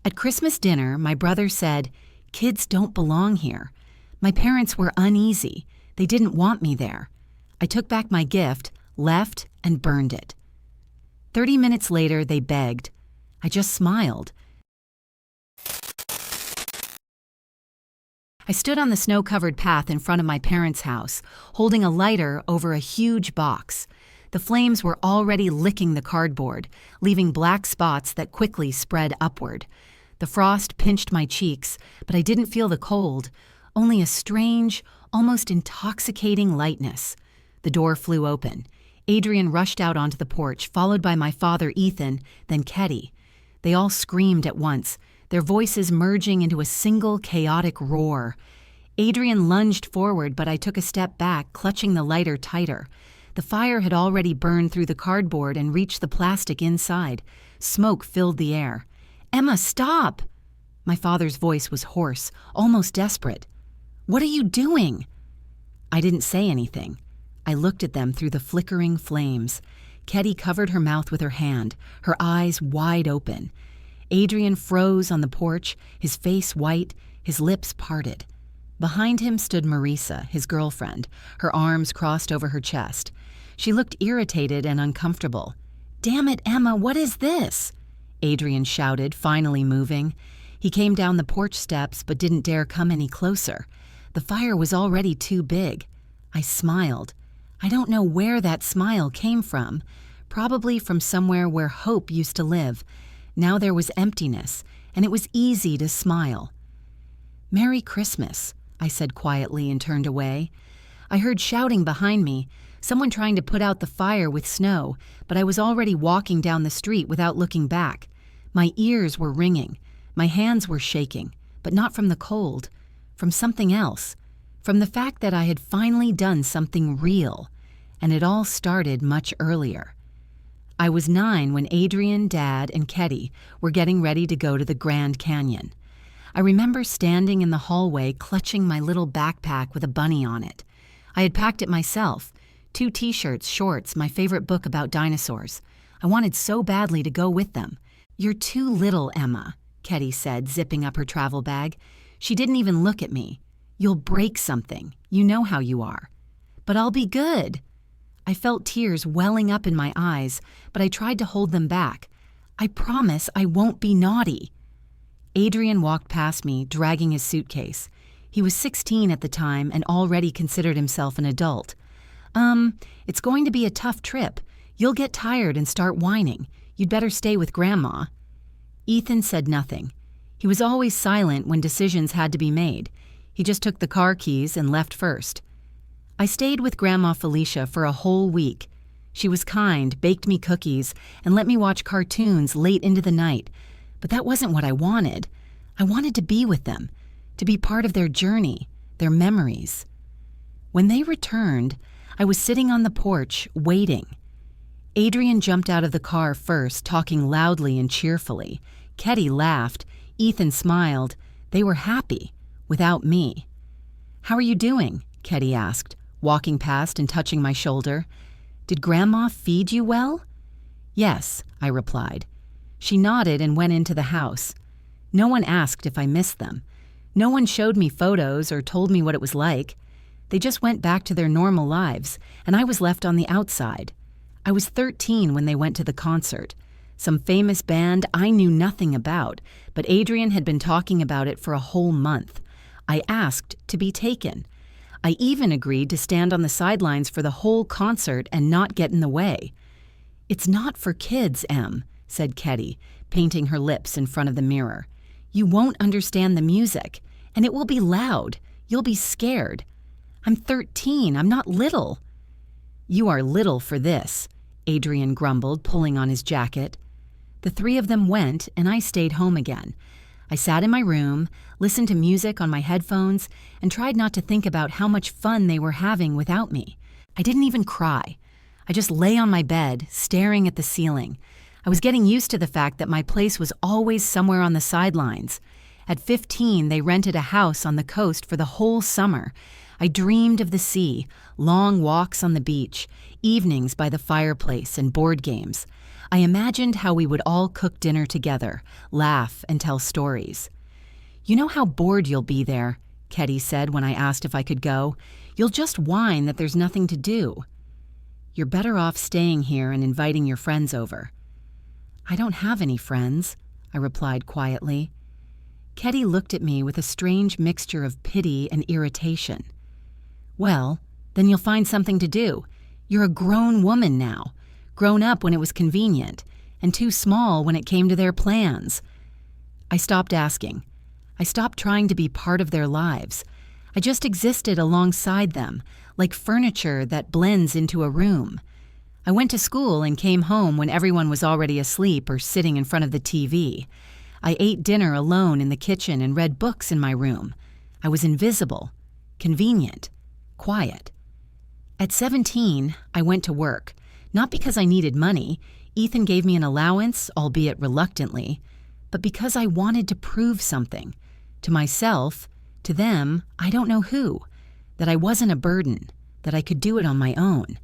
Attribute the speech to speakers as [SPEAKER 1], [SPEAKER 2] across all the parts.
[SPEAKER 1] At Christmas dinner, my brother said, "Kids don't belong here." My parents were uneasy. They didn't want me there. I took back my gift, left, and burned it. 30 minutes later, they begged. I just smiled. I stood on the snow-covered path in front of my parents' house, holding a lighter over a huge box. The flames were already licking the cardboard, leaving black spots that quickly spread upward. The frost pinched my cheeks, but I didn't feel the cold, only a strange, almost intoxicating lightness. The door flew open. Adrian rushed out onto the porch, followed by my father, Ethan, then Ketty. They all screamed at once, their voices merging into a single chaotic roar. Adrian lunged forward, but I took a step back, clutching the lighter tighter. The fire had already burned through the cardboard and reached the plastic inside. Smoke filled the air. "Emma, stop!" My father's voice was hoarse, almost desperate. "What are you doing?" I didn't say anything. I looked at them through the flickering flames. Ketty covered her mouth with her hand, her eyes wide open. Adrian froze on the porch, his face white, his lips parted. Behind him stood Marisa, his girlfriend, her arms crossed over her chest. She looked irritated and uncomfortable. "Damn it, Emma, what is this?" Adrian shouted, finally moving. He came down the porch steps but didn't dare come any closer. The fire was already too big. I smiled. I don't know where that smile came from. Probably from somewhere where hope used to live. Now there was emptiness, and it was easy to smile. "Merry Christmas," I said quietly and turned away. I heard shouting behind me, someone trying to put out the fire with snow, but I was already walking down the street without looking back. My ears were ringing. My hands were shaking, but not from the cold, from something else, from the fact that I had finally done something real, and it all started much earlier. I was 9 when Adrian, Dad, and Ketty were getting ready to go to the Grand Canyon. I remember standing in the hallway clutching my little backpack with a bunny on it. I had packed it myself, 2 t-shirts, shorts, my favorite book about dinosaurs. I wanted so badly to go with them. "You're too little, Emma," Ketty said, zipping up her travel bag. She didn't even look at me. "You'll break something. You know how you are." "But I'll be good." I felt tears welling up in my eyes, but I tried to hold them back. "I promise I won't be naughty." Adrian walked past me, dragging his suitcase. He was 16 at the time and already considered himself an adult. It's going to be a tough trip. You'll get tired and start whining. You'd better stay with Grandma." Ethan said nothing. He was always silent when decisions had to be made. He just took the car keys and left first. I stayed with Grandma Felicia for a whole week. She was kind, baked me cookies, and let me watch cartoons late into the night. But that wasn't what I wanted. I wanted to be with them, to be part of their journey, their memories. When they returned, I was sitting on the porch, waiting. Adrian jumped out of the car first, talking loudly and cheerfully. Ketty laughed. Ethan smiled. They were happy, without me. "How are you doing?" Ketty asked, walking past and touching my shoulder. "Did Grandma feed you well?" "Yes," I replied. She nodded and went into the house. No one asked if I missed them. No one showed me photos or told me what it was like. They just went back to their normal lives, and I was left on the outside. I was 13 when they went to the concert. Some famous band I knew nothing about, but Adrian had been talking about it for a whole month. I asked to be taken. I even agreed to stand on the sidelines for the whole concert and not get in the way. "It's not for kids, Em," said Ketty, painting her lips in front of the mirror. "You won't understand the music, and it will be loud. You'll be scared. I'm 13. I'm not little." "You are little for this," Adrian grumbled, pulling on his jacket. The 3 of them went, and I stayed home again. I sat in my room, listened to music on my headphones, and tried not to think about how much fun they were having without me. I didn't even cry. I just lay on my bed, staring at the ceiling. I was getting used to the fact that my place was always somewhere on the sidelines. At 15, they rented a house on the coast for the whole summer. I dreamed of the sea, long walks on the beach, evenings by the fireplace, and board games. I imagined how we would all cook dinner together, laugh, and tell stories. "You know how bored you'll be there," Ketty said when I asked if I could go. "You'll just whine that there's nothing to do." "You're better off staying here and inviting your friends over." "I don't have any friends," I replied quietly. Ketty looked at me with a strange mixture of pity and irritation. "Well, then you'll find something to do. You're a grown woman now, grown up when it was convenient, and too small when it came to their plans." I stopped asking. I stopped trying to be part of their lives. I just existed alongside them, like furniture that blends into a room. I went to school and came home when everyone was already asleep or sitting in front of the TV. I ate dinner alone in the kitchen and read books in my room. I was invisible, convenient, quiet. At 17, I went to work, not because I needed money. Ethan gave me an allowance, albeit reluctantly, but because I wanted to prove something. To myself, to them, I don't know who, that I wasn't a burden, that I could do it on my own.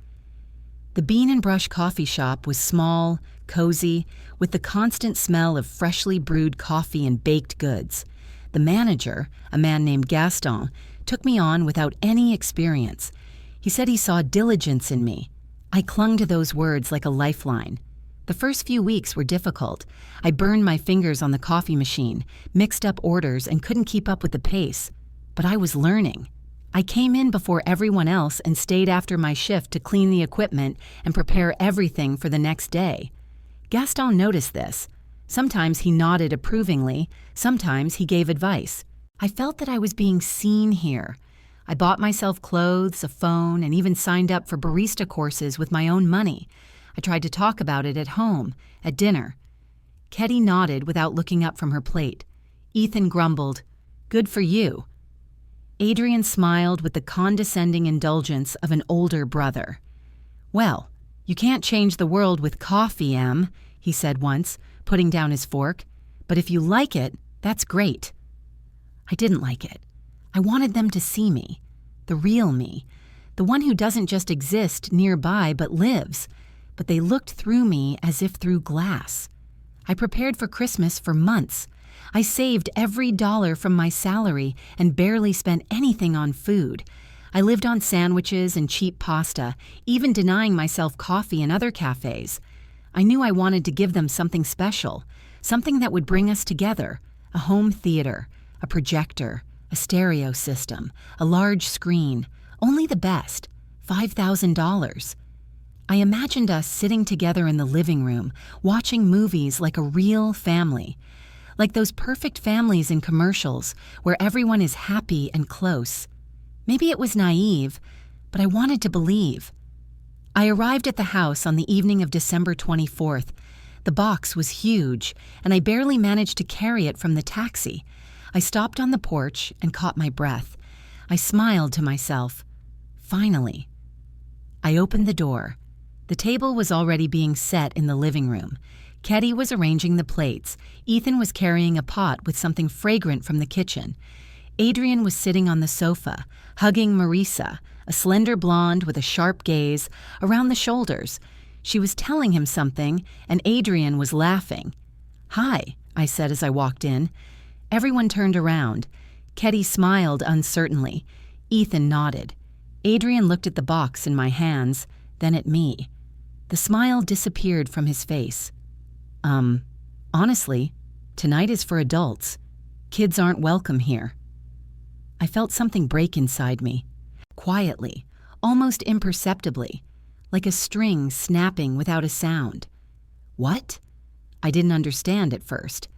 [SPEAKER 1] The Bean and Brush coffee shop was small, cozy, with the constant smell of freshly brewed coffee and baked goods. The manager, a man named Gaston, took me on without any experience. He said he saw diligence in me. I clung to those words like a lifeline. The first few weeks were difficult. I burned my fingers on the coffee machine, mixed up orders, and couldn't keep up with the pace. But I was learning. I came in before everyone else and stayed after my shift to clean the equipment and prepare everything for the next day. Gaston noticed this. Sometimes he nodded approvingly, sometimes he gave advice. I felt that I was being seen here. I bought myself clothes, a phone, and even signed up for barista courses with my own money. I tried to talk about it at home, at dinner. Ketty nodded without looking up from her plate. Ethan grumbled, "Good for you." Adrian smiled with the condescending indulgence of an older brother. "Well, you can't change the world with coffee, Em," he said once, putting down his fork. "But if you like it, that's great." I didn't like it. I wanted them to see me, the real me, the one who doesn't just exist nearby but lives. But they looked through me as if through glass. I prepared for Christmas for months. I saved every dollar from my salary and barely spent anything on food. I lived on sandwiches and cheap pasta, even denying myself coffee in other cafes. I knew I wanted to give them something special, something that would bring us together, a home theater, a projector, a stereo system, a large screen, only the best, $5,000. I imagined us sitting together in the living room, watching movies like a real family, like those perfect families in commercials where everyone is happy and close. Maybe it was naive, but I wanted to believe. I arrived at the house on the evening of December 24th. The box was huge, and I barely managed to carry it from the taxi. I stopped on the porch and caught my breath. I smiled to myself. Finally. I opened the door. The table was already being set in the living room. Ketty was arranging the plates. Ethan was carrying a pot with something fragrant from the kitchen. Adrian was sitting on the sofa, hugging Marisa, a slender blonde with a sharp gaze, around the shoulders. She was telling him something, and Adrian was laughing. "Hi," I said as I walked in. Everyone turned around. Ketty smiled uncertainly. Ethan nodded. Adrian looked at the box in my hands, then at me. The smile disappeared from his face. Honestly, tonight is for adults. Kids aren't welcome here." I felt something break inside me, quietly, almost imperceptibly, like a string snapping without a sound. "What?" I didn't understand at first.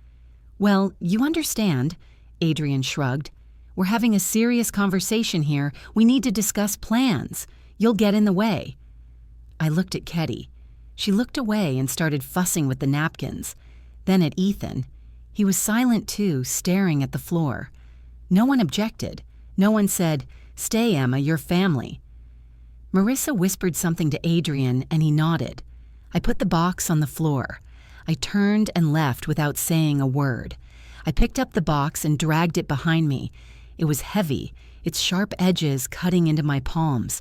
[SPEAKER 1] "Well, you understand," Adrian shrugged. "We're having a serious conversation here. We need to discuss plans. You'll get in the way." I looked at Ketty. She looked away and started fussing with the napkins. Then at Ethan. He was silent too, staring at the floor. No one objected. No one said, "Stay, Emma, you're family." Marissa whispered something to Adrian, and he nodded. I put the box on the floor. I turned and left without saying a word. I picked up the box and dragged it behind me. It was heavy, its sharp edges cutting into my palms.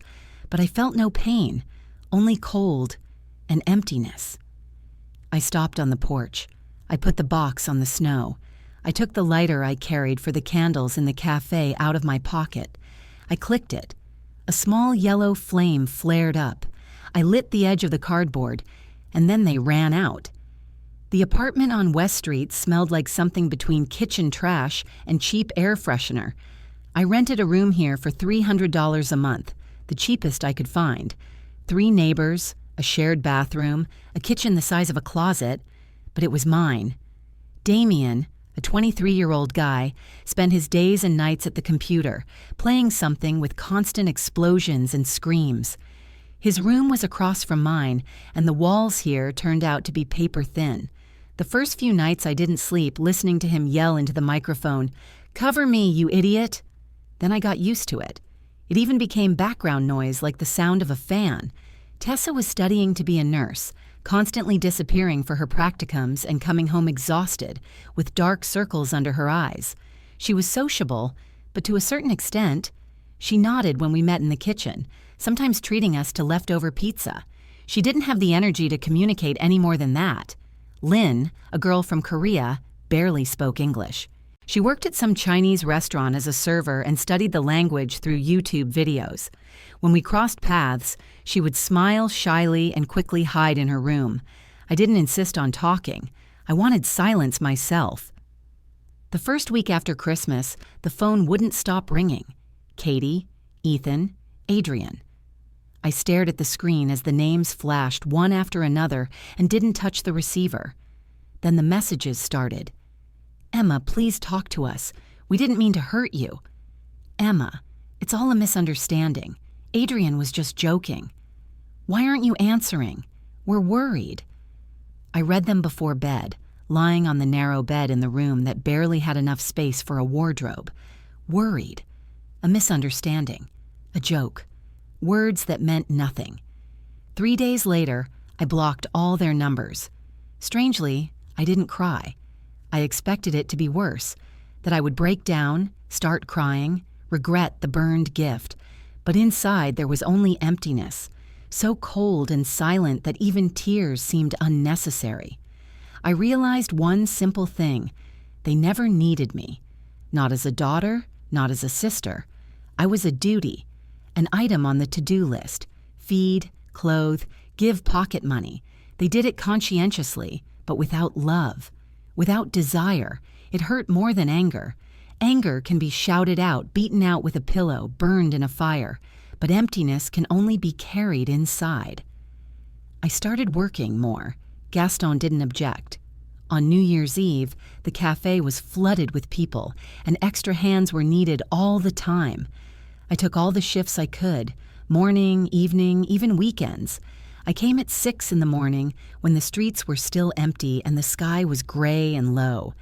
[SPEAKER 1] But I felt no pain, only cold and emptiness. I stopped on the porch. I put the box on the snow. I took the lighter I carried for the candles in the cafe out of my pocket. I clicked it. A small yellow flame flared up. I lit the edge of the cardboard, and then they ran out. The apartment on West Street smelled like something between kitchen trash and cheap air freshener. I rented a room here for $300 a month, the cheapest I could find. 3 neighbors, a shared bathroom, a kitchen the size of a closet, but it was mine. Damien, a 23-year-old guy, spent his days and nights at the computer, playing something with constant explosions and screams. His room was across from mine, and the walls here turned out to be paper thin. The first few nights I didn't sleep listening to him yell into the microphone, "Cover me, you idiot!" Then I got used to it. It even became background noise like the sound of a fan. Tessa was studying to be a nurse, constantly disappearing for her practicums and coming home exhausted, with dark circles under her eyes. She was sociable, but to a certain extent. She nodded when we met in the kitchen, sometimes treating us to leftover pizza. She didn't have the energy to communicate any more than that. Lynn, a girl from Korea, barely spoke English. She worked at some Chinese restaurant as a server and studied the language through YouTube videos. When we crossed paths, she would smile shyly and quickly hide in her room. I didn't insist on talking. I wanted silence myself. The first week after Christmas, the phone wouldn't stop ringing. Katie, Ethan, Adrian. I stared at the screen as the names flashed one after another and didn't touch the receiver. Then the messages started. "Emma, please talk to us. We didn't mean to hurt you." "Emma, it's all a misunderstanding. Adrian was just joking." "Why aren't you answering? We're worried." I read them before bed, lying on the narrow bed in the room that barely had enough space for a wardrobe. Worried. A misunderstanding. A joke. Words that meant nothing. 3 days later, I blocked all their numbers. Strangely, I didn't cry. I expected it to be worse, that I would break down, start crying, regret the burned gift. But inside there was only emptiness, so cold and silent that even tears seemed unnecessary. I realized one simple thing. They never needed me. Not as a daughter, not as a sister. I was a duty, an item on the to-do list. Feed, clothe, give pocket money. They did it conscientiously, but without love. Without desire. It hurt more than anger. Anger can be shouted out, beaten out with a pillow, burned in a fire. But emptiness can only be carried inside. I started working more. Gaston didn't object. On New Year's Eve, the cafe was flooded with people, and extra hands were needed all the time. I took all the shifts I could, morning, evening, even weekends. I came at 6 in the morning when the streets were still empty and the sky was gray and low.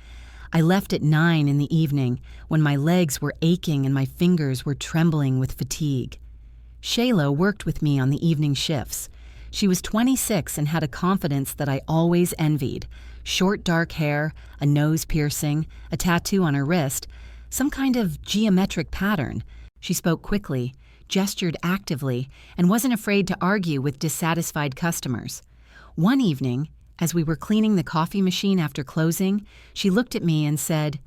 [SPEAKER 1] I left at 9 in the evening when my legs were aching and my fingers were trembling with fatigue. Shayla worked with me on the evening shifts. She was 26 and had a confidence that I always envied. Short dark hair, a nose piercing, a tattoo on her wrist, some kind of geometric pattern. She spoke quickly, gestured actively, and wasn't afraid to argue with dissatisfied customers. One evening, as we were cleaning the coffee machine after closing, she looked at me and said,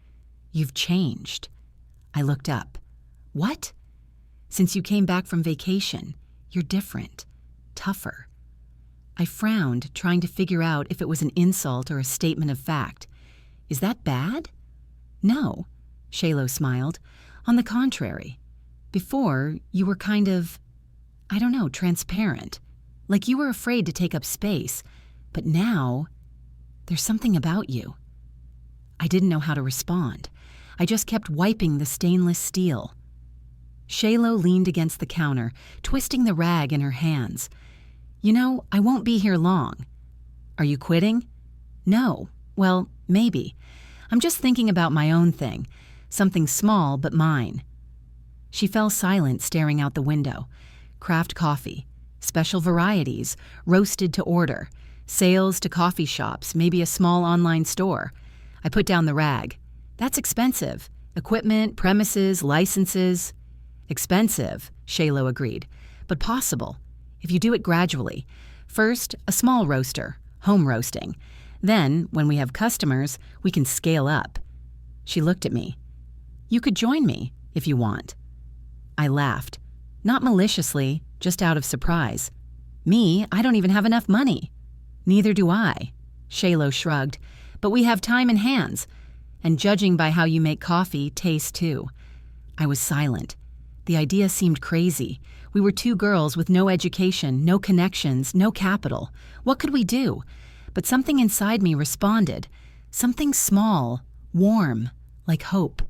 [SPEAKER 1] "You've changed." I looked up. "What?" "Since you came back from vacation, you're different, tougher." I frowned, trying to figure out if it was an insult or a statement of fact. "Is that bad?" "No," Shaylo smiled. "On the contrary. Before, you were kind of, I don't know, transparent. Like you were afraid to take up space. But now, there's something about you." I didn't know how to respond. I just kept wiping the stainless steel. Shaylo leaned against the counter, twisting the rag in her hands. "You know, I won't be here long." "Are you quitting?" "No. Well, maybe. I'm just thinking about my own thing. Something small but mine." She fell silent, staring out the window. Craft coffee, special varieties, roasted to order, sales to coffee shops, maybe a small online store. I put down the rag. "That's expensive. Equipment, premises, licenses." "Expensive," Shaylo agreed, "but possible, if you do it gradually. First, a small roaster, home roasting. Then, when we have customers, we can scale up. She looked at me. You could join me, if you want. I laughed. Not maliciously, just out of surprise. Me, I don't even have enough money. Neither do I. Shaylo shrugged. But we have time and hands. And judging by how you make coffee, taste too. I was silent. The idea seemed crazy. We were two girls with no education, no connections, no capital. What could we do? But something inside me responded. Something small, warm, like hope.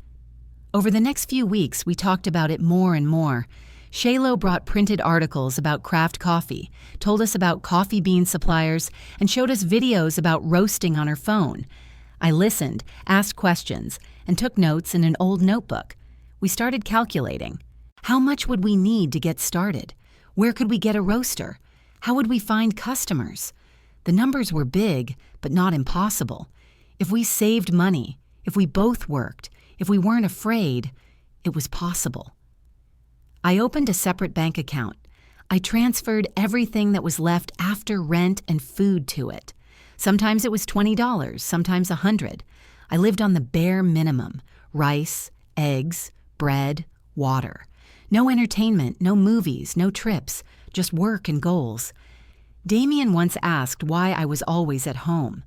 [SPEAKER 1] Over the next few weeks, we talked about it more and more. Shaylo brought printed articles about craft coffee, told us about coffee bean suppliers, and showed us videos about roasting on her phone. I listened, asked questions, and took notes in an old notebook. We started calculating. How much would we need to get started? Where could we get a roaster? How would we find customers? The numbers were big, but not impossible. If we saved money, if we both worked, if we weren't afraid, it was possible. I opened a separate bank account. I transferred everything that was left after rent and food to it. Sometimes it was $20, sometimes $100. I lived on the bare minimum: rice, eggs, bread, water. No entertainment, no movies, no trips, just work and goals. Damien once asked why I was always at home.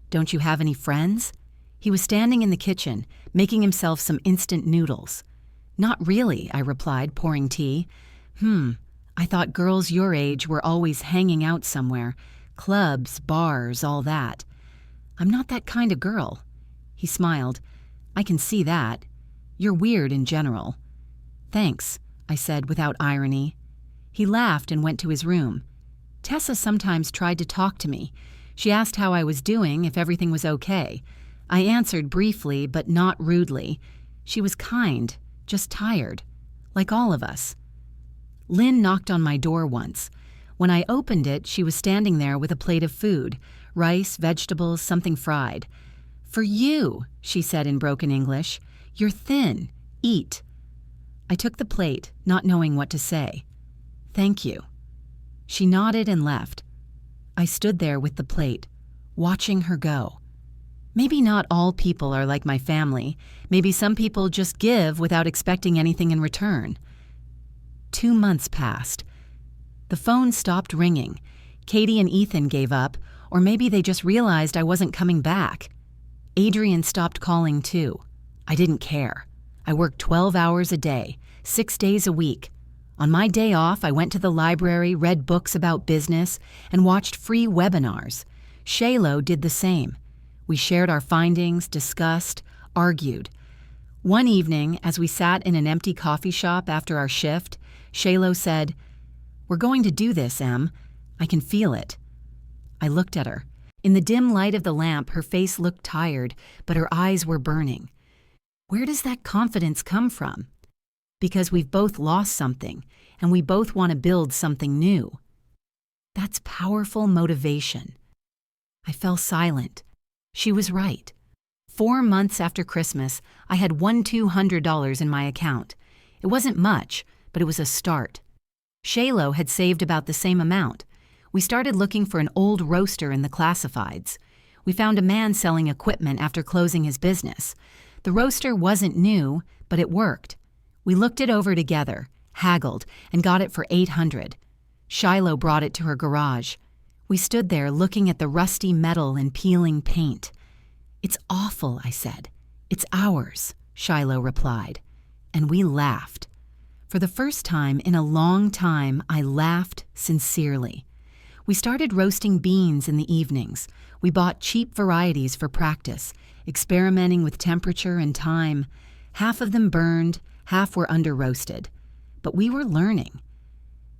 [SPEAKER 1] Don't you have any friends? He was standing in the kitchen, making himself some instant noodles. Not really, I replied, pouring tea. I thought girls your age were always hanging out somewhere. Clubs, bars, all that. I'm not that kind of girl. He smiled. I can see that. You're weird in general. Thanks, I said without irony. He laughed and went to his room. Tessa sometimes tried to talk to me. She asked how I was doing, if everything was okay. I answered briefly, but not rudely. She was kind, just tired, like all of us. Lynn knocked on my door once. When I opened it, she was standing there with a plate of food, rice, vegetables, something fried. For you, she said in broken English. You're thin. Eat. I took the plate, not knowing what to say. Thank you. She nodded and left. I stood there with the plate, watching her go. Maybe not all people are like my family. Maybe some people just give without expecting anything in return. 2 months passed. The phone stopped ringing. Katie and Ethan gave up, or maybe they just realized I wasn't coming back. Adrian stopped calling too. I didn't care. I worked 12 hours a day, 6 days a week. On my day off, I went to the library, read books about business, and watched free webinars. Shaylo did the same. We shared our findings, discussed, argued. One evening, as we sat in an empty coffee shop after our shift, Shaylo said, "We're going to do this, Em. I can feel it." I looked at her. In the dim light of the lamp, her face looked tired, but her eyes were burning. Where does that confidence come from? Because we've both lost something, and we both want to build something new. That's powerful motivation. I fell silent. She was right. 4 months after Christmas, I had $200 in my account. It wasn't much, but it was a start. Shaylo had saved about the same amount. We started looking for an old roaster in the classifieds. We found a man selling equipment after closing his business. The roaster wasn't new, but it worked. We looked it over together, haggled, and got it for $800. Shiloh brought it to her garage. We stood there looking at the rusty metal and peeling paint. "It's awful," I said. "It's ours," Shiloh replied. And we laughed. For the first time in a long time, I laughed sincerely. We started roasting beans in the evenings. We bought cheap varieties for practice, experimenting with temperature and time. Half of them burned, half were under-roasted. But we were learning.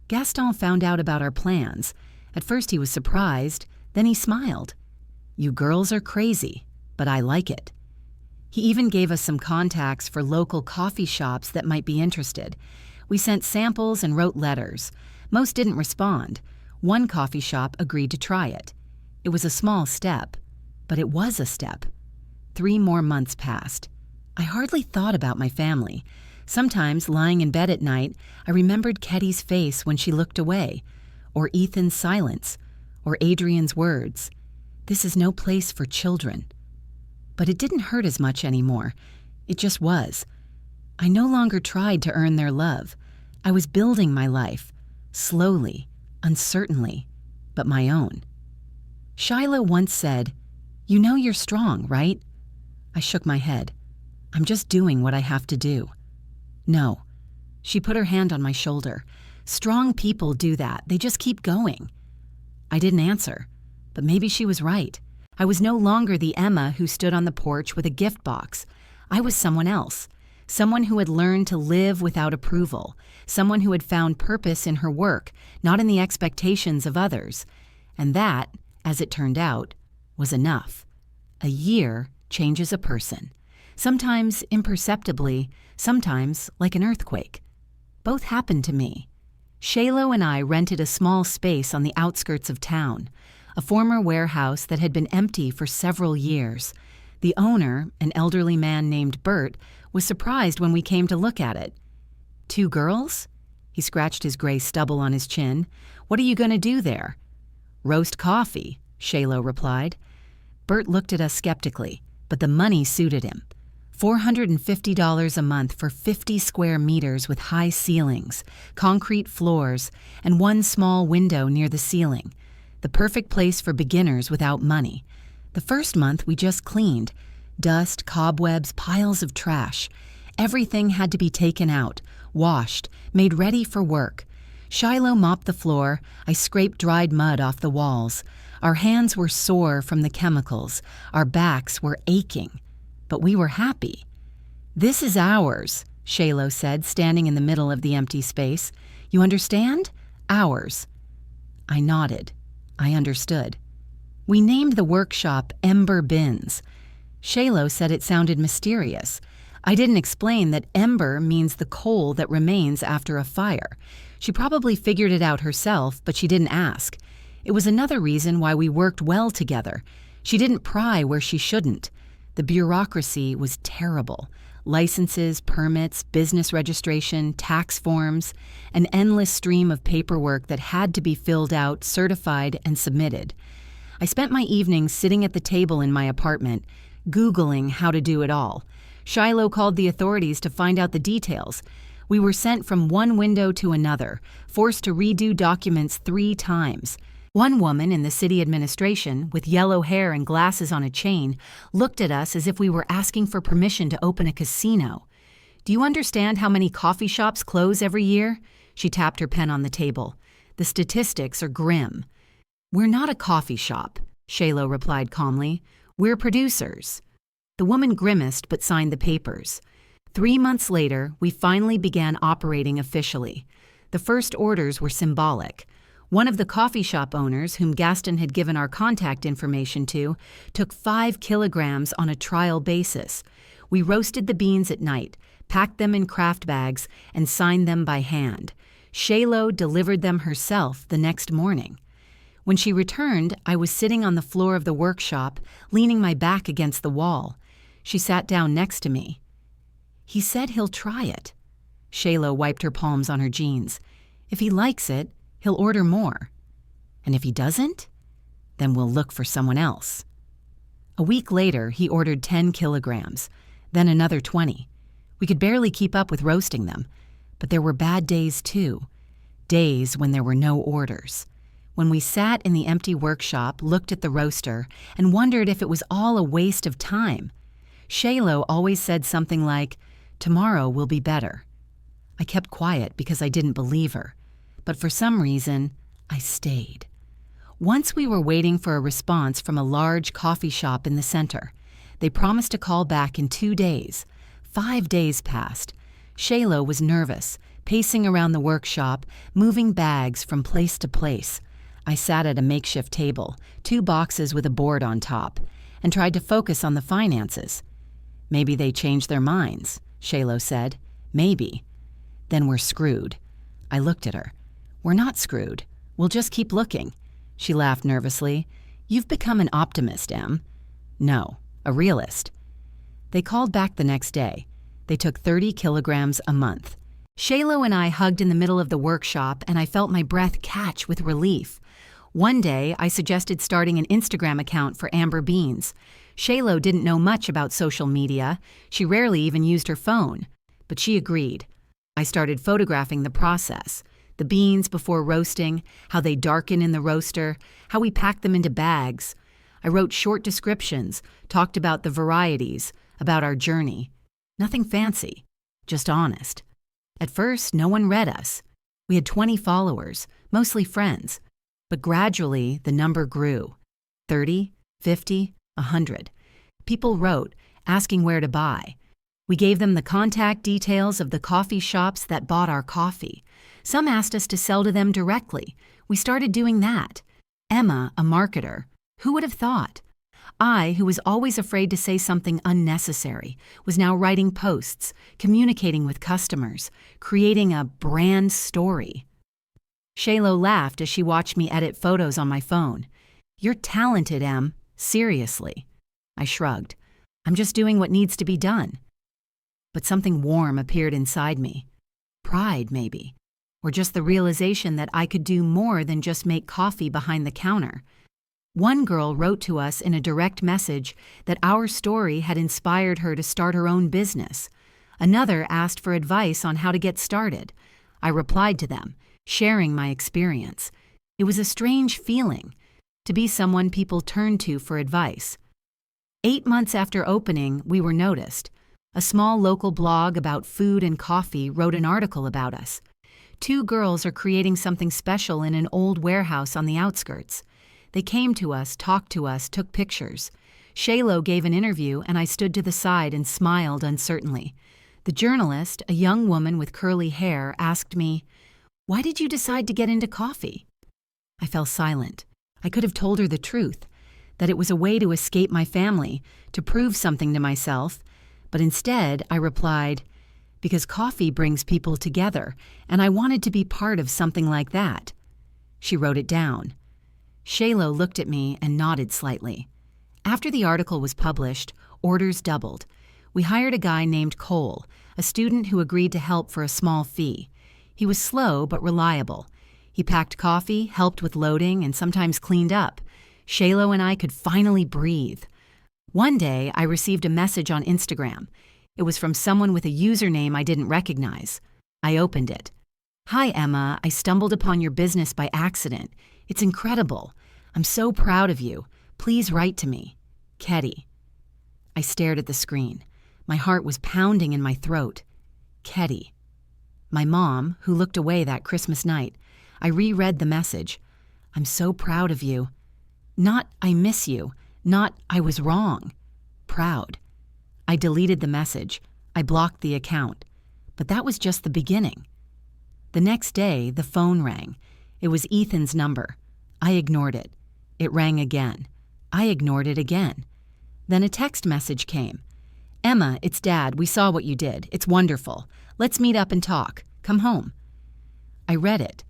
[SPEAKER 1] Gaston found out about our plans. At first he was surprised, then he smiled. "You girls are crazy, but I like it." He even gave us some contacts for local coffee shops that might be interested. We sent samples and wrote letters. Most didn't respond. One coffee shop agreed to try it. It was a small step, but it was a step. 3 more months passed. I hardly thought about my family. Sometimes, lying in bed at night, I remembered Ketty's face when she looked away, or Ethan's silence, or Adrian's words. This is no place for children. But it didn't hurt as much anymore. It just was. I no longer tried to earn their love. I was building my life, slowly, uncertainly, but my own. Shiloh once said, "You know you're strong, right?" I shook my head. "I'm just doing what I have to do." "No." She put her hand on my shoulder. "Strong people do that. They just keep going." I didn't answer, but maybe she was right. I was no longer the Emma who stood on the porch with a gift box. I was someone else, someone who had learned to live without approval, someone who had found purpose in her work, not in the expectations of others. And that, as it turned out, was enough. A year changes a person, sometimes imperceptibly, sometimes like an earthquake. Both happened to me. Shiloh and I rented a small space on the outskirts of town, a former warehouse that had been empty for several years. The owner, an elderly man named Bert, was surprised when we came to look at it. "Two girls?" He scratched his gray stubble on his chin. "What are you going to do there?" "Roast coffee," Shiloh replied. Bert looked at us skeptically, but the money suited him. $450 a month for 50 square meters with high ceilings, concrete floors, and one small window near the ceiling. The perfect place for beginners without money. The first month we just cleaned. Dust, cobwebs, piles of trash. Everything had to be taken out, washed, made ready for work. Shiloh mopped the floor. I scraped dried mud off the walls. Our hands were sore from the chemicals. Our backs were aching. But we were happy. "This is ours," Shiloh said, standing in the middle of the empty space. "You understand? Ours." I nodded. I understood. We named the workshop Ember Bins. Shiloh said it sounded mysterious. I didn't explain that ember means the coal that remains after a fire. She probably figured it out herself, but she didn't ask. It was another reason why we worked well together. She didn't pry where she shouldn't. The bureaucracy was terrible. Licenses, permits, business registration, tax forms, an endless stream of paperwork that had to be filled out, certified, and submitted. I spent my evenings sitting at the table in my apartment, Googling how to do it all. Shiloh called the authorities to find out the details. We were sent from one window to another, forced to redo documents 3 times. One woman in the city administration, with yellow hair and glasses on a chain, looked at us as if we were asking for permission to open a casino. "Do you understand how many coffee shops close every year?" She tapped her pen on the table. "The statistics are grim." "We're not a coffee shop," Shiloh replied calmly. "We're producers." The woman grimaced but signed the papers. 3 months later, we finally began operating officially. The first orders were symbolic. One of the coffee shop owners, whom Gaston had given our contact information to, took 5 kilograms on a trial basis. We roasted the beans at night, packed them in craft bags, and signed them by hand. Shiloh delivered them herself the next morning. When she returned, I was sitting on the floor of the workshop, leaning my back against the wall. She sat down next to me. "He said he'll try it." Shiloh wiped her palms on her jeans. "If he likes it, he'll order more. And if he doesn't, then we'll look for someone else." A week later, he ordered 10 kilograms, then another 20. We could barely keep up with roasting them, but there were bad days too. Days when there were no orders. When we sat in the empty workshop, looked at the roaster, and wondered if it was all a waste of time. Shiloh always said something like, "Tomorrow will be better." I kept quiet because I didn't believe her. But for some reason, I stayed. Once we were waiting for a response from a large coffee shop in the center. They promised to call back in 2 days. 5 days passed. Shiloh was nervous, pacing around the workshop, moving bags from place to place. I sat at a makeshift table, 2 boxes with a board on top, and tried to focus on the finances. "Maybe they changed their minds," Shiloh said. "Maybe. Then we're screwed." I looked at her. "We're not screwed. We'll just keep looking." She laughed nervously. "You've become an optimist, Em." "No, a realist." They called back the next day. They took 30 kilograms a month. Shiloh and I hugged in the middle of the workshop, and I felt my breath catch with relief. One day, I suggested starting an Instagram account for Amber Beans. Shaylo didn't know much about social media. She rarely even used her phone. But she agreed. I started photographing the process. The beans before roasting, how they darken in the roaster, how we pack them into bags. I wrote short descriptions, talked about the varieties, about our journey. Nothing fancy, just honest. At first, no one read us. We had 20 followers, mostly friends. But gradually, the number grew. 30, 50, 100. People wrote, asking where to buy. We gave them the contact details of the coffee shops that bought our coffee. Some asked us to sell to them directly. We started doing that. Emma, a marketer. Who would have thought? I, who was always afraid to say something unnecessary, was now writing posts, communicating with customers, creating a brand story. Shaylo laughed as she watched me edit photos on my phone. "You're talented, Em. Seriously." I shrugged. "I'm just doing what needs to be done." But something warm appeared inside me. Pride, maybe. Or just the realization that I could do more than just make coffee behind the counter. One girl wrote to us in a direct message that our story had inspired her to start her own business. Another asked for advice on how to get started. I replied to them, sharing my experience. It was a strange feeling, to be someone people turned to for advice. 8 months after opening, we were noticed. A small local blog about food and coffee wrote an article about us. 2 girls are creating something special in an old warehouse on the outskirts. They came to us, talked to us, took pictures. Shaylo gave an interview, and I stood to the side and smiled uncertainly. The journalist, a young woman with curly hair, asked me, "Why did you decide to get into coffee?" I fell silent. I could have told her the truth, that it was a way to escape my family, to prove something to myself, but instead I replied, "Because coffee brings people together, and I wanted to be part of something like that." She wrote it down. Shaylo looked at me and nodded slightly. After the article was published, orders doubled. We hired a guy named Cole, a student who agreed to help for a small fee. He was slow but reliable. He packed coffee, helped with loading, and sometimes cleaned up. Shaylo and I could finally breathe. One day, I received a message on Instagram. It was from someone with a username I didn't recognize. I opened it. "Hi, Emma. I stumbled upon your business by accident. It's incredible. I'm so proud of you. Please write to me. Ketty." I stared at the screen. My heart was pounding in my throat. Ketty. My mom, who looked away that Christmas night. I reread the message. "I'm so proud of you." Not "I miss you." Not "I was wrong." Proud. I deleted the message. I blocked the account. But that was just the beginning. The next day, the phone rang. It was Ethan's number. I ignored it. It rang again. I ignored it again. Then a text message came. "Emma, it's Dad. We saw what you did. It's wonderful. Let's meet up and talk. Come home." I read it.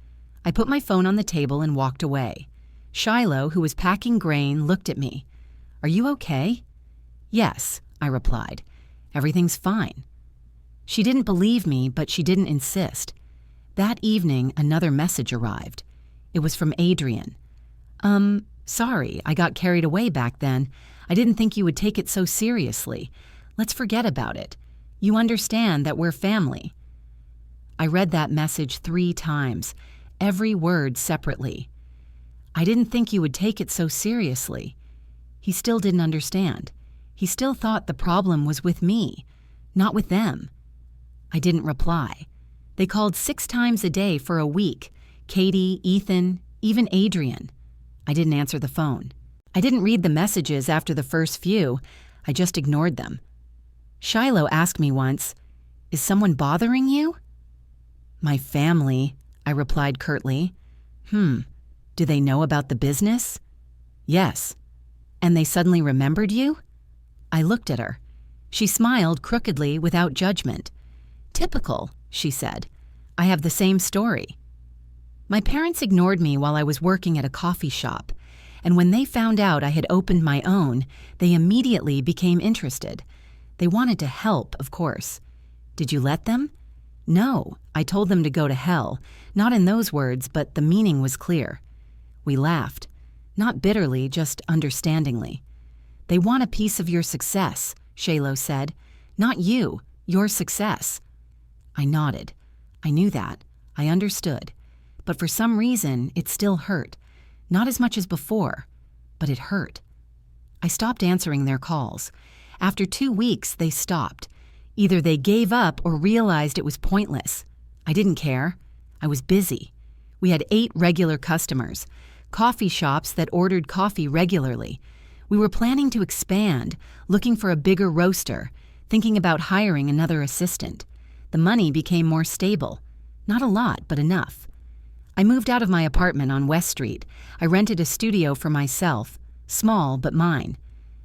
[SPEAKER 1] I put my phone on the table and walked away. Shaylo, who was packing grain, looked at me. "Are you okay?" "Yes," I replied. "Everything's fine." She didn't believe me, but she didn't insist. That evening, another message arrived. It was from Adrian. Sorry, I got carried away back then. I didn't think you would take it so seriously. Let's forget about it. You understand that we're family." I read that message 3 times, every word separately. "I didn't think you would take it so seriously." He still didn't understand. He still thought the problem was with me, not with them. I didn't reply. They called 6 times a day for a week. Katie, Ethan, even Adrian. I didn't answer the phone. I didn't read the messages after the first few. I just ignored them. Shaylo asked me once, "Is someone bothering you?" "My family," I replied curtly. Do they know about the business?" "Yes." "And they suddenly remembered you?" I looked at her. She smiled crookedly without judgment. "Typical," she said. "I have the same story." My parents ignored me while I was working at a coffee shop, and when they found out I had opened my own, they immediately became interested. They wanted to help, of course. "Did you let them?" "No, I told them to go to hell. Not in those words, but the meaning was clear." We laughed. Not bitterly, just understandingly. "They want a piece of your success," Shaylo said. "Not you, your success." I nodded. I knew that. I understood. But for some reason, it still hurt. Not as much as before, but it hurt. I stopped answering their calls. After 2 weeks, they stopped. Either they gave up or realized it was pointless. I didn't care. I was busy. We had 8 regular customers, coffee shops that ordered coffee regularly. We were planning to expand, looking for a bigger roaster, thinking about hiring another assistant. The money became more stable. Not a lot, but enough. I moved out of my apartment on West Street. I rented a studio for myself, small but mine.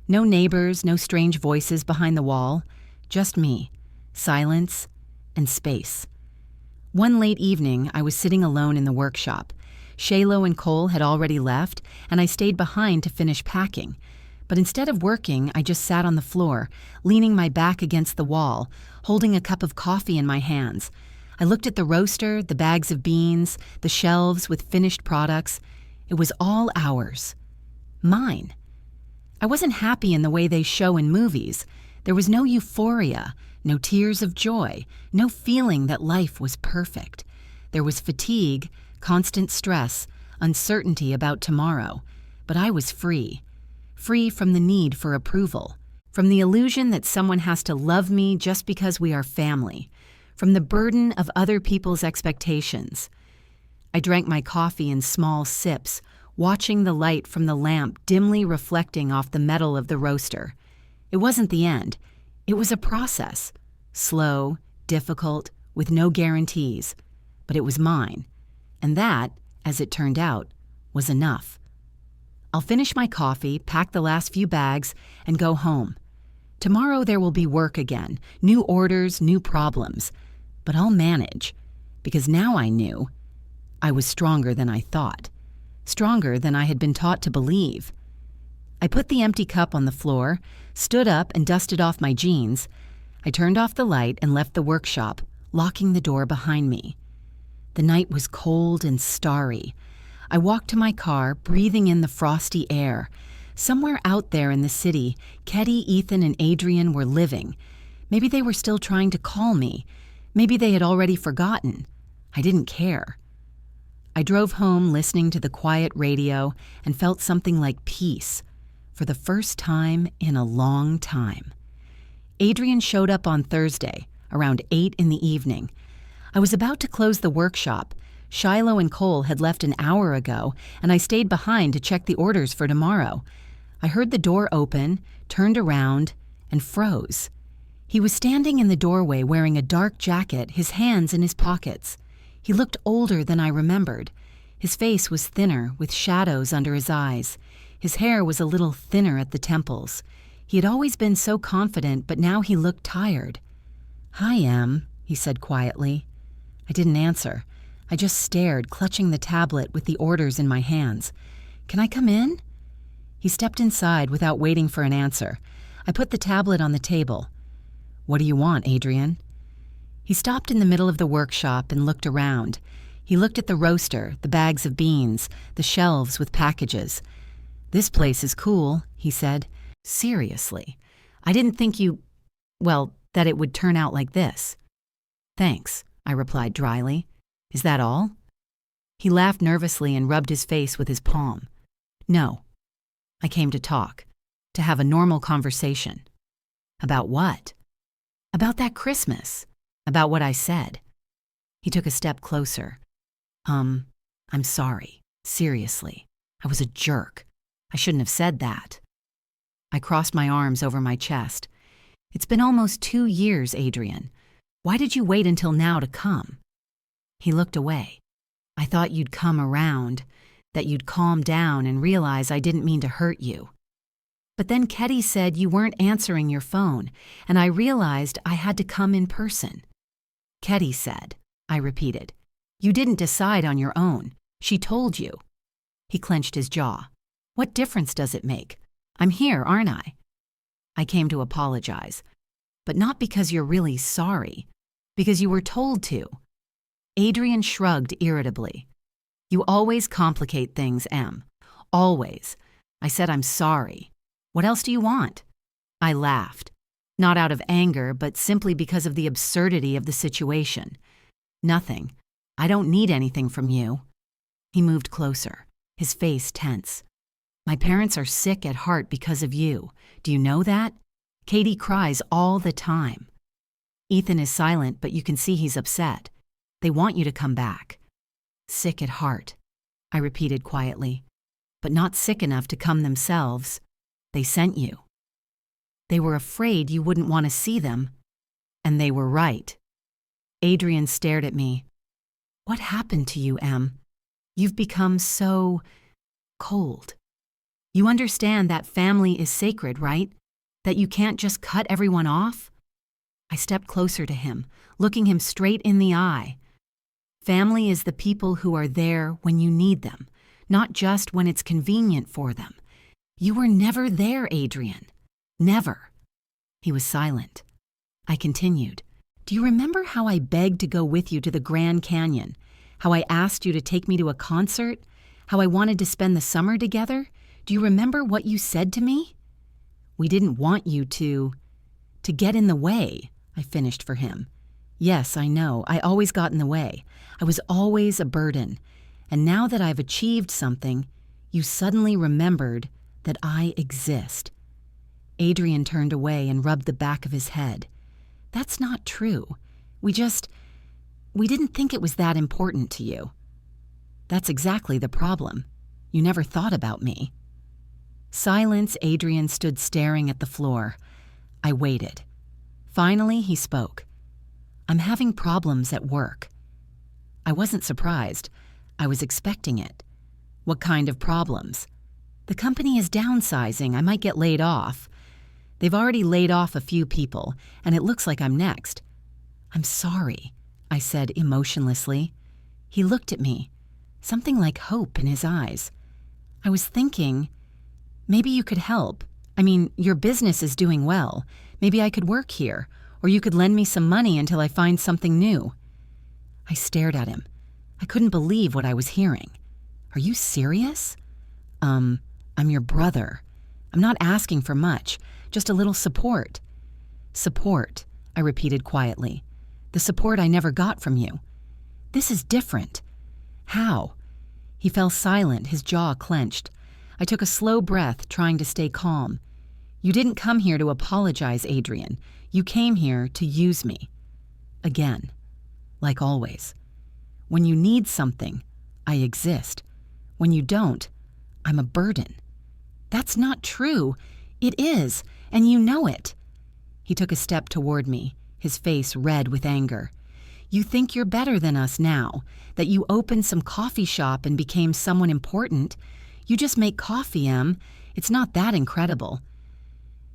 [SPEAKER 1] No neighbors, no strange voices behind the wall. Just me, silence, and space. One late evening, I was sitting alone in the workshop. Shaylo and Cole had already left, and I stayed behind to finish packing. But instead of working, I just sat on the floor, leaning my back against the wall, holding a cup of coffee in my hands. I looked at the roaster, the bags of beans, the shelves with finished products. It was all ours. Mine. I wasn't happy in the way they show in movies. There was no euphoria, no tears of joy, no feeling that life was perfect. There was fatigue, constant stress, uncertainty about tomorrow. But I was free. Free from the need for approval, from the illusion that someone has to love me just because we are family, from the burden of other people's expectations. I drank my coffee in small sips, watching the light from the lamp dimly reflecting off the metal of the roaster. It wasn't the end. It was a process. Slow, difficult, with no guarantees. But it was mine. And that, as it turned out, was enough. I'll finish my coffee, pack the last few bags, and go home. Tomorrow there will be work again, new orders, new problems. But I'll manage, because now I knew I was stronger than I thought, stronger than I had been taught to believe. I put the empty cup on the floor, stood up and dusted off my jeans. I turned off the light and left the workshop, locking the door behind me. The night was cold and starry. I walked to my car, breathing in the frosty air. Somewhere out there in the city, Ketty, Ethan, and Adrian were living. Maybe they were still trying to call me. Maybe they had already forgotten. I didn't care. I drove home listening to the quiet radio and felt something like peace, for the first time in a long time. Adrian showed up on Thursday, around 8 in the evening. I was about to close the workshop. Shiloh and Cole had left an hour ago, and I stayed behind to check the orders for tomorrow. I heard the door open, turned around, and froze. He was standing in the doorway wearing a dark jacket, his hands in his pockets. He looked older than I remembered. His face was thinner, with shadows under his eyes. His hair was a little thinner at the temples. He had always been so confident, but now he looked tired. "Hi, Em," he said quietly. I didn't answer. I just stared, clutching the tablet with the orders in my hands. "Can I come in?" He stepped inside without waiting for an answer. I put the tablet on the table. "What do you want, Adrian?" He stopped in the middle of the workshop and looked around. He looked at the roaster, the bags of beans, the shelves with packages. "This place is cool," he said. "Seriously, I didn't think that it would turn out like this." "Thanks," I replied dryly. "Is that all?" He laughed nervously and rubbed his face with his palm. "No. I came to talk, to have a normal conversation." "About what?" "About that Christmas. About what I said." He took a step closer. I'm sorry. Seriously. I was a jerk. I shouldn't have said that." I crossed my arms over my chest. "It's been almost 2 years, Adrian. Why did you wait until now to come?" He looked away. "I thought you'd come around, that you'd calm down and realize I didn't mean to hurt you. But then Ketty said you weren't answering your phone, and I realized I had to come in person." "Ketty said," I repeated. "You didn't decide on your own. She told you." He clenched his jaw. "What difference does it make? I'm here, aren't I?" I came to apologize. "But not because you're really sorry. Because you were told to." Adrian shrugged irritably. You always complicate things, Em. Always. I said I'm sorry. What else do you want? I laughed. Not out of anger, but simply because of the absurdity of the situation. Nothing. I don't need anything from you. He moved closer, his face tense. My parents are sick at heart because of you. Do you know that? Katie cries all the time. Ethan is silent, but you can see he's upset. They want you to come back. Sick at heart, I repeated quietly, but not sick enough to come themselves. They sent you. They were afraid you wouldn't want to see them, and they were right. Adrian stared at me. What happened to you, Em? You've become so cold. You understand that family is sacred, right? That you can't just cut everyone off? I stepped closer to him, looking him straight in the eye. Family is the people who are there when you need them, not just when it's convenient for them. You were never there, Adrian. Never. He was silent. I continued. Do you remember how I begged to go with you to the Grand Canyon? How I asked you to take me to a concert? How I wanted to spend the summer together? Do you remember what you said to me? We didn't want you to get in the way, I finished for him. Yes, I know. I always got in the way. I was always a burden. And now that I've achieved something, you suddenly remembered that I exist. Adrian turned away and rubbed the back of his head. That's not true. We didn't think it was that important to you. That's exactly the problem. You never thought about me. Silence. Adrian stood staring at the floor. I waited. Finally, he spoke. I'm having problems at work. I wasn't surprised. I was expecting it. What kind of problems? The company is downsizing. I might get laid off. They've already laid off a few people, and it looks like I'm next. I'm sorry, I said emotionlessly. He looked at me, something like hope in his eyes. I was thinking, maybe you could help. I mean, your business is doing well. Maybe I could work here, or you could lend me some money until I find something new. I stared at him. I couldn't believe what I was hearing. Are you serious? I'm your brother. I'm not asking for much, just a little support. Support, I repeated quietly. The support I never got from you. This is different. How? He fell silent, his jaw clenched. I took a slow breath, trying to stay calm. You didn't come here to apologize, Adrian. You came here to use me. Again, like always. When you need something, I exist. When you don't, I'm a burden. That's not true. It is, and you know it. He took a step toward me, his face red with anger. You think you're better than us now, that you opened some coffee shop and became someone important. You just make coffee, Em. It's not that incredible.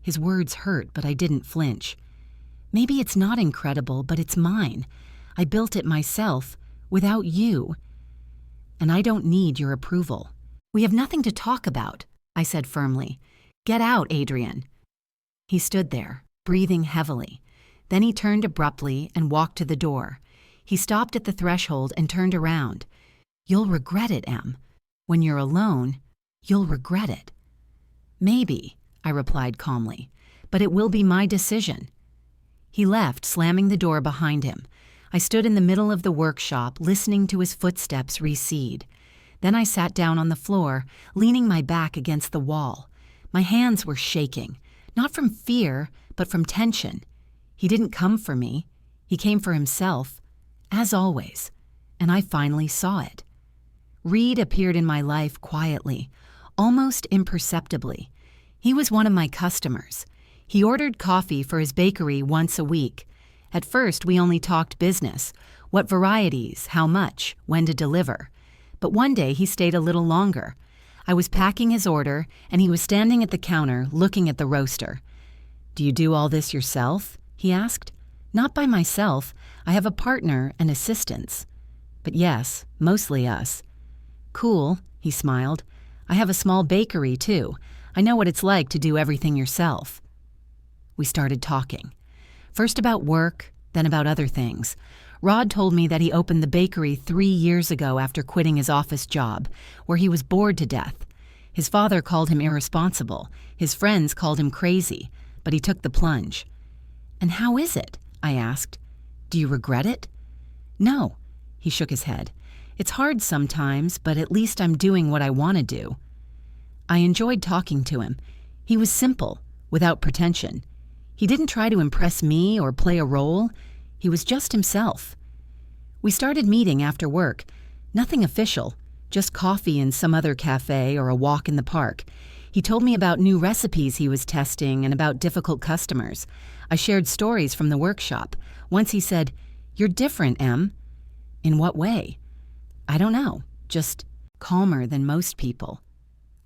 [SPEAKER 1] His words hurt, but I didn't flinch. Maybe it's not incredible, but it's mine. I built it myself, without you. And I don't need your approval. We have nothing to talk about, I said firmly. Get out, Adrian. He stood there, breathing heavily. Then he turned abruptly and walked to the door. He stopped at the threshold and turned around. You'll regret it, Em. When you're alone, you'll regret it. Maybe, I replied calmly, but it will be my decision. He left, slamming the door behind him. I stood in the middle of the workshop, listening to his footsteps recede. Then I sat down on the floor, leaning my back against the wall. My hands were shaking, not from fear, but from tension. He didn't come for me. He came for himself, as always, and I finally saw it. Reed appeared in my life quietly, almost imperceptibly. He was one of my customers. He ordered coffee for his bakery once a week. At first, we only talked business, what varieties, how much, when to deliver. But one day he stayed a little longer. I was packing his order, and he was standing at the counter looking at the roaster. Do you do all this yourself? He asked. Not by myself. I have a partner and assistants. But yes, mostly us. Cool, he smiled. I have a small bakery, too. I know what it's like to do everything yourself. We started talking. First about work, then about other things. Rod told me that he opened the bakery 3 years ago after quitting his office job, where he was bored to death. His father called him irresponsible. His friends called him crazy, but he took the plunge. "And how is it?" I asked. "Do you regret it?" "No," he shook his head. "It's hard sometimes, but at least I'm doing what I want to do." I enjoyed talking to him. He was simple, without pretension. He didn't try to impress me or play a role. He was just himself. We started meeting after work. Nothing official, just coffee in some other cafe or a walk in the park. He told me about new recipes he was testing and about difficult customers. I shared stories from the workshop. Once he said, "You're different, Em." "In what way?" "I don't know, just calmer than most people.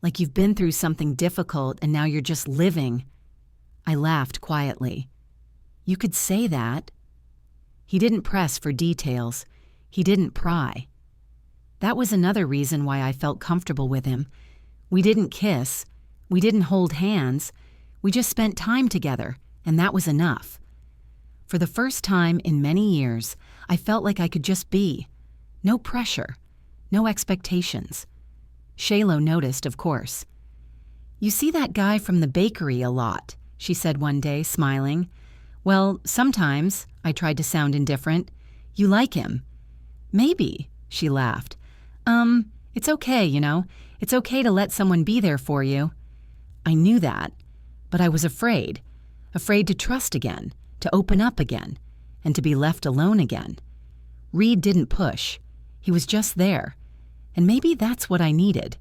[SPEAKER 1] Like you've been through something difficult and now you're just living." I laughed quietly. "You could say that." He didn't press for details. He didn't pry. That was another reason why I felt comfortable with him. We didn't kiss. We didn't hold hands. We just spent time together, and that was enough. For the first time in many years, I felt like I could just be. No pressure. No expectations. Shaylo noticed, of course. "You see that guy from the bakery a lot," she said one day, smiling. "Well, sometimes," I tried to sound indifferent. "You like him." "Maybe," she laughed. It's okay, you know. It's okay to let someone be there for you." I knew that, but I was afraid. Afraid to trust again, to open up again, and to be left alone again. Reed didn't push. He was just there. And maybe that's what I needed.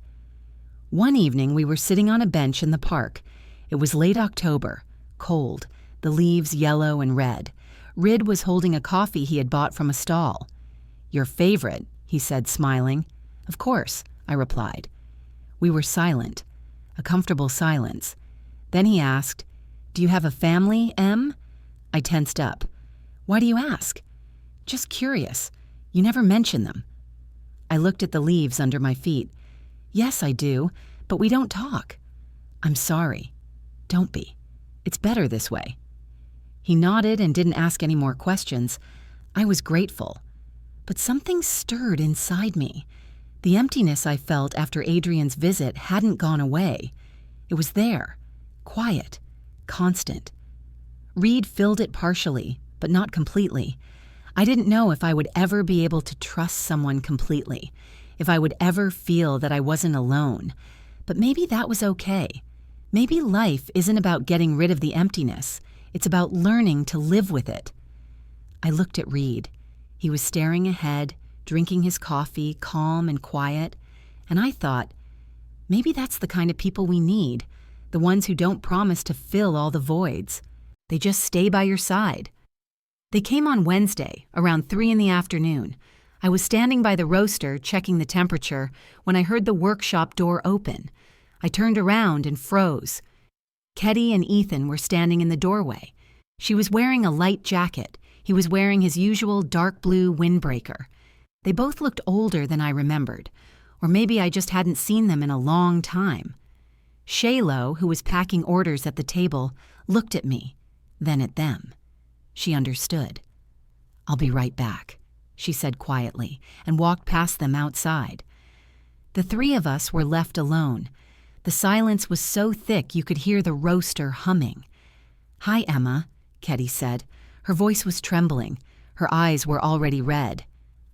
[SPEAKER 1] One evening, we were sitting on a bench in the park. It was late October, cold, the leaves yellow and red. Reed was holding a coffee he had bought from a stall. "Your favorite," he said, smiling. "Of course," I replied. We were silent, a comfortable silence. Then he asked, "Do you have a family, Em?" I tensed up. "Why do you ask?" "Just curious. You never mention them." I looked at the leaves under my feet. "Yes, I do, but we don't talk." "I'm sorry." "Don't be. It's better this way." He nodded and didn't ask any more questions. I was grateful. But something stirred inside me. The emptiness I felt after Adrian's visit hadn't gone away. It was there, quiet, constant. Reed filled it partially, but not completely. I didn't know if I would ever be able to trust someone completely, if I would ever feel that I wasn't alone. But maybe that was okay. Maybe life isn't about getting rid of the emptiness. It's about learning to live with it. I looked at Reed. He was staring ahead, drinking his coffee, calm and quiet. And I thought, maybe that's the kind of people we need, the ones who don't promise to fill all the voids. They just stay by your side. They came on Wednesday, around 3 in the afternoon. I was standing by the roaster, checking the temperature, when I heard the workshop door open. I turned around and froze. Ketty and Ethan were standing in the doorway. She was wearing a light jacket. He was wearing his usual dark blue windbreaker. They both looked older than I remembered, or maybe I just hadn't seen them in a long time. Shaylo, who was packing orders at the table, looked at me, then at them. She understood. "I'll be right back," she said quietly, and walked past them outside. The three of us were left alone. The silence was so thick you could hear the roaster humming. "Hi, Emma," Ketty said. Her voice was trembling. Her eyes were already red.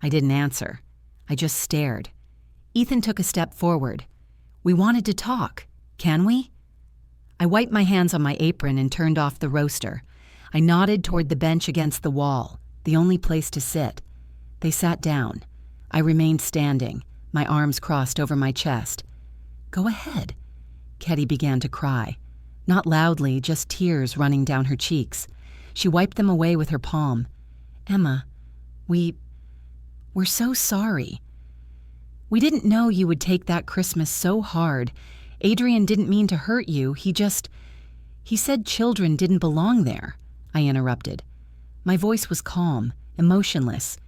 [SPEAKER 1] I didn't answer. I just stared. Ethan took a step forward. "We wanted to talk. Can we?" I wiped my hands on my apron and turned off the roaster. I nodded toward the bench against the wall, the only place to sit. They sat down. I remained standing, my arms crossed over my chest. "Go ahead." Ketty began to cry. Not loudly, just tears running down her cheeks. She wiped them away with her palm. "Emma, we're so sorry. We didn't know you would take that Christmas so hard. Adrian didn't mean to hurt you. He said children didn't belong there," I interrupted. My voice was calm, emotionless.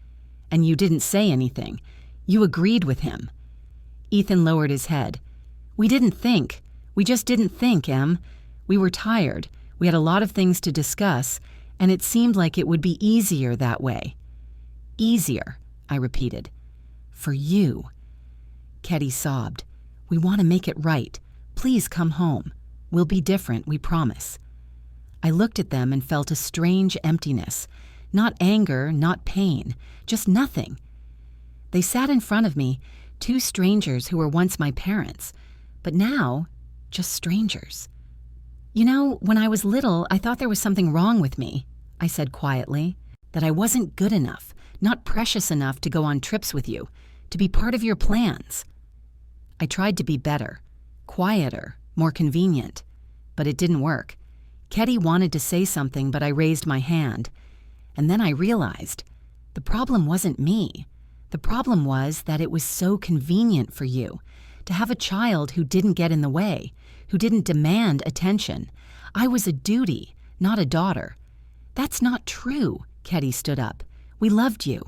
[SPEAKER 1] "And you didn't say anything. You agreed with him." Ethan lowered his head. "We didn't think. We just didn't think, Em. We were tired. We had a lot of things to discuss, and it seemed like it would be easier that way." Easier, I repeated. For you. Ketty sobbed. We want to make it right. Please come home. We'll be different, we promise. I looked at them and felt a strange emptiness. Not anger, not pain, just nothing. They sat in front of me, two strangers who were once my parents, but now, just strangers. You know, when I was little, I thought there was something wrong with me, I said quietly, that I wasn't good enough, not precious enough to go on trips with you, to be part of your plans. I tried to be better, quieter, more convenient, but it didn't work. Ketty wanted to say something, but I raised my hand. And then I realized the problem wasn't me. The problem was that it was so convenient for you to have a child who didn't get in the way, who didn't demand attention. I was a duty, not a daughter. That's not true, Ketty stood up. We loved you.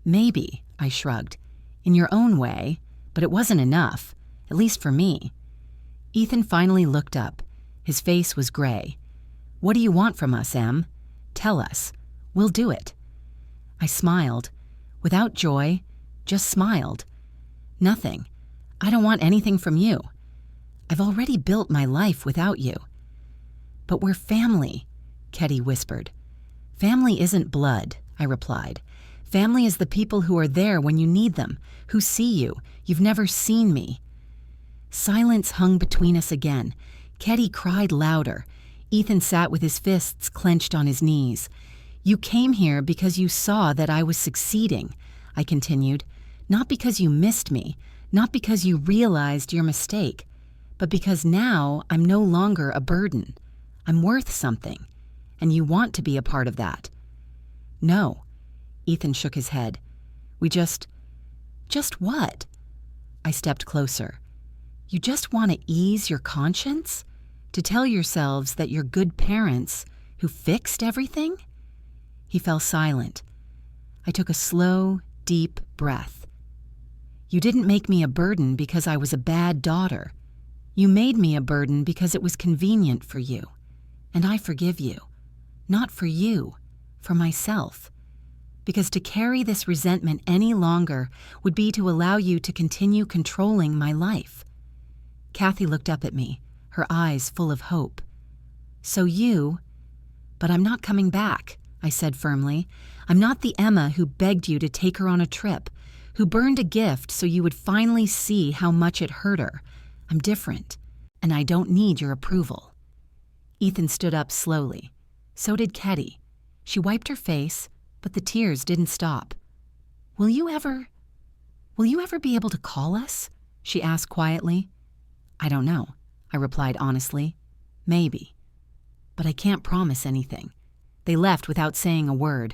[SPEAKER 1] Maybe, I shrugged, in your own way, but it wasn't enough, at least for me. Ethan finally looked up. His face was gray. What do you want from us, Em? Tell us. We'll do it. I smiled. Without joy, just smiled. Nothing. I don't want anything from you. I've already built my life without you. But we're family, Ketty whispered. Family isn't blood, I replied. Family is the people who are there when you need them, who see you. You've never seen me. Silence hung between us again. Ketty cried louder. Ethan sat with his fists clenched on his knees. You came here because you saw that I was succeeding, I continued. Not because you missed me, not because you realized your mistake, but because now I'm no longer a burden. I'm worth something, and you want to be a part of that. No, Ethan shook his head. We just what? I stepped closer. You just want to ease your conscience? To tell yourselves that you're good parents who fixed everything? He fell silent. I took a slow, deep breath. You didn't make me a burden because I was a bad daughter. You made me a burden because it was convenient for you. And I forgive you. Not for you, for myself. Because to carry this resentment any longer would be to allow you to continue controlling my life. Kathy looked up at me, her eyes full of hope. But I'm not coming back, I said firmly. I'm not the Emma who begged you to take her on a trip, who burned a gift so you would finally see how much it hurt her. I'm different, and I don't need your approval. Ethan stood up slowly. So did Ketty. She wiped her face, but the tears didn't stop. Will you ever be able to call us? She asked quietly. I don't know, I replied honestly. Maybe. But I can't promise anything. They left without saying a word.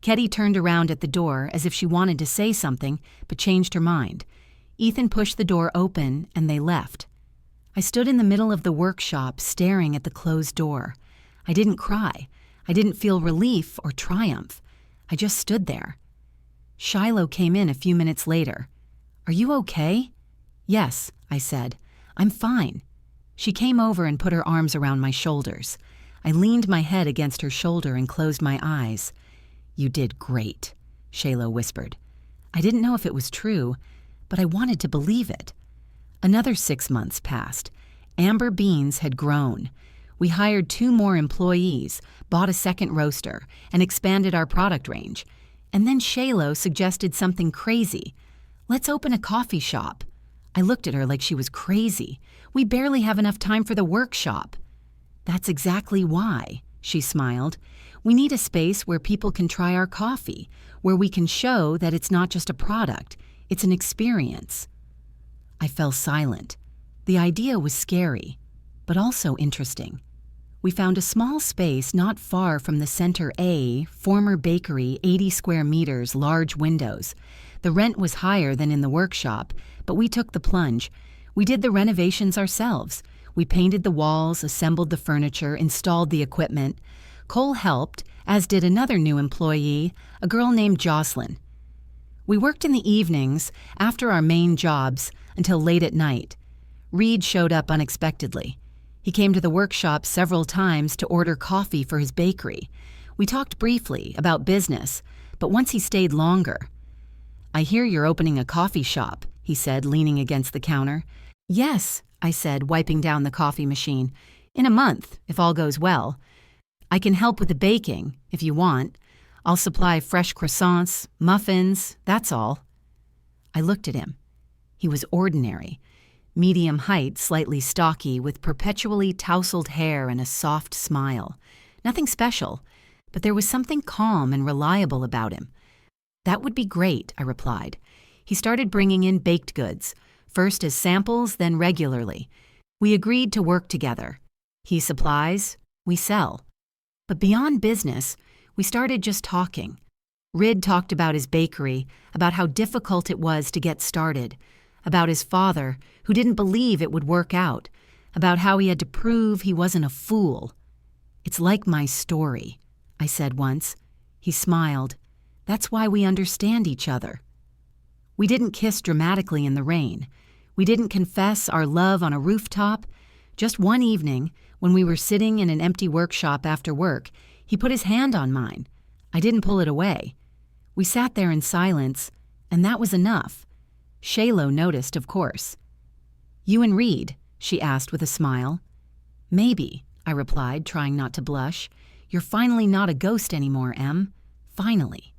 [SPEAKER 1] Ketty turned around at the door as if she wanted to say something, but changed her mind. Ethan pushed the door open, and they left. I stood in the middle of the workshop, staring at the closed door. I didn't cry. I didn't feel relief or triumph. I just stood there. Shiloh came in a few minutes later. Are you okay? Yes, I said. I'm fine. She came over and put her arms around my shoulders. I leaned my head against her shoulder and closed my eyes. You did great, Shiloh whispered. I didn't know if it was true, but I wanted to believe it. Another 6 months passed. Amber Beans had grown. We hired 2 more employees, bought a second roaster, and expanded our product range. And then Shiloh suggested something crazy. Let's open a coffee shop. I looked at her like she was crazy. We barely have enough time for the workshop. That's exactly why, she smiled. We need a space where people can try our coffee, where we can show that it's not just a product, it's an experience. I fell silent. The idea was scary, but also interesting. We found a small space not far from the Center A, former bakery, 80 square meters, large windows. The rent was higher than in the workshop, but we took the plunge. We did the renovations ourselves. We painted the walls, assembled the furniture, installed the equipment. Cole helped, as did another new employee, a girl named Jocelyn. We worked in the evenings, after our main jobs, until late at night. Reed showed up unexpectedly. He came to the workshop several times to order coffee for his bakery. We talked briefly about business, but once he stayed longer. "I hear you're opening a coffee shop," he said, leaning against the counter. "Yes," I said, wiping down the coffee machine. "In a month, if all goes well. I can help with the baking, if you want. I'll supply fresh croissants, muffins, that's all." I looked at him. He was ordinary. Medium height, slightly stocky, with perpetually tousled hair and a soft smile. Nothing special, but there was something calm and reliable about him. "That would be great," I replied. He started bringing in baked goods, first as samples, then regularly. We agreed to work together. He supplies, we sell. But beyond business, we started just talking. Rid talked about his bakery, about how difficult it was to get started, about his father, who didn't believe it would work out, about how he had to prove he wasn't a fool. "It's like my story," I said once. He smiled. "That's why we understand each other." We didn't kiss dramatically in the rain. We didn't confess our love on a rooftop. Just one evening, when we were sitting in an empty workshop after work, he put his hand on mine. I didn't pull it away. We sat there in silence, and that was enough. Shaylo noticed, of course. "You and Reed?" she asked with a smile. "Maybe," I replied, trying not to blush. "You're finally not a ghost anymore, Em. Finally."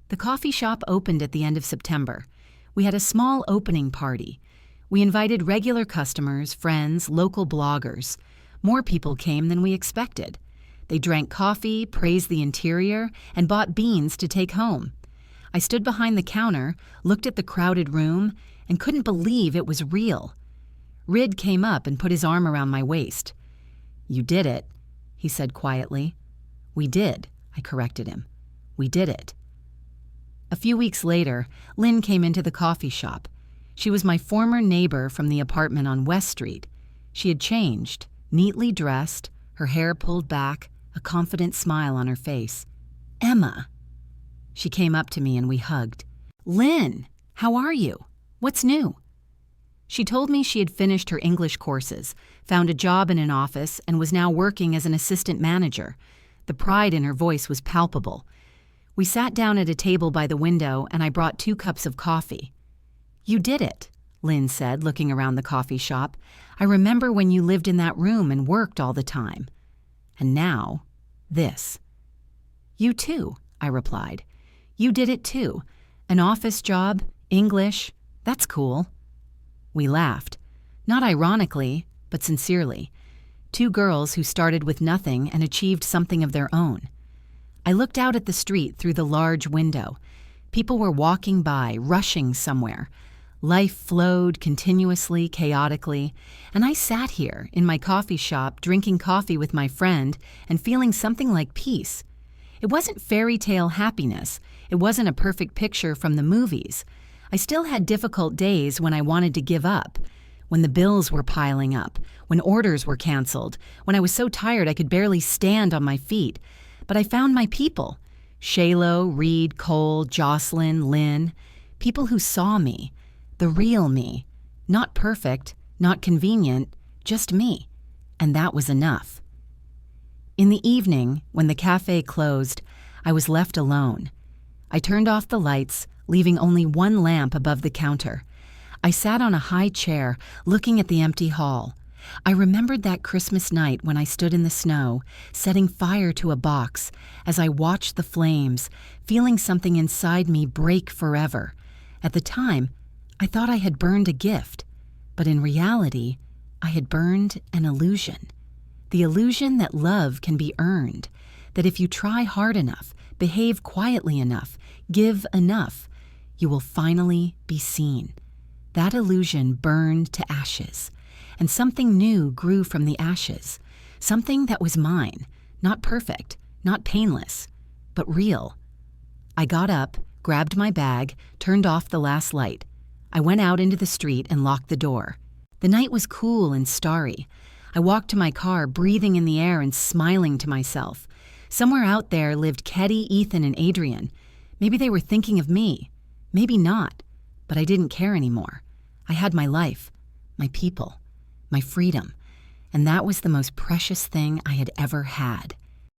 [SPEAKER 1] The coffee shop opened at the end of September. We had a small opening party. We invited regular customers, friends, local bloggers. More people came than we expected. They drank coffee, praised the interior, and bought beans to take home. I stood behind the counter, looked at the crowded room, and couldn't believe it was real. Rid came up and put his arm around my waist. "You did it," he said quietly. "We did," I corrected him. "We did it." A few weeks later, Lynn came into the coffee shop. She was my former neighbor from the apartment on West Street. She had changed, neatly dressed, her hair pulled back, a confident smile on her face. "Emma." She came up to me and we hugged. "Lynn, how are you? What's new?" She told me she had finished her English courses, found a job in an office, and was now working as an assistant manager. The pride in her voice was palpable. We sat down at a table by the window, and I brought 2 cups of coffee. "You did it," Lynn said, looking around the coffee shop. "I remember when you lived in that room and worked all the time. And now, this." "You too," I replied. "You did it too. An office job, English, that's cool." We laughed, not ironically, but sincerely. 2 girls who started with nothing and achieved something of their own. I looked out at the street through the large window. People were walking by, rushing somewhere. Life flowed continuously, chaotically, and I sat here in my coffee shop drinking coffee with my friend and feeling something like peace. It wasn't fairy tale happiness. It wasn't a perfect picture from the movies. I still had difficult days when I wanted to give up, when the bills were piling up, when orders were canceled, when I was so tired I could barely stand on my feet. But I found my people. Shaylo, Reed, Cole, Jocelyn, Lynn. People who saw me. The real me. Not perfect, not convenient, just me. And that was enough. In the evening, when the cafe closed, I was left alone. I turned off the lights, leaving only 1 lamp above the counter. I sat on a high chair, looking at the empty hall. I remembered that Christmas night when I stood in the snow, setting fire to a box, as I watched the flames, feeling something inside me break forever. At the time, I thought I had burned a gift, but in reality, I had burned an illusion. The illusion that love can be earned, that if you try hard enough, behave quietly enough, give enough, you will finally be seen. That illusion burned to ashes. And something new grew from the ashes, something that was mine, not perfect, not painless, but real. I got up, grabbed my bag, turned off the last light. I went out into the street and locked the door. The night was cool and starry. I walked to my car, breathing in the air and smiling to myself. Somewhere out there lived Keddy, Ethan, and Adrian. Maybe they were thinking of me. Maybe not, but I didn't care anymore. I had my life, my people, my freedom, and that was the most precious thing I had ever had.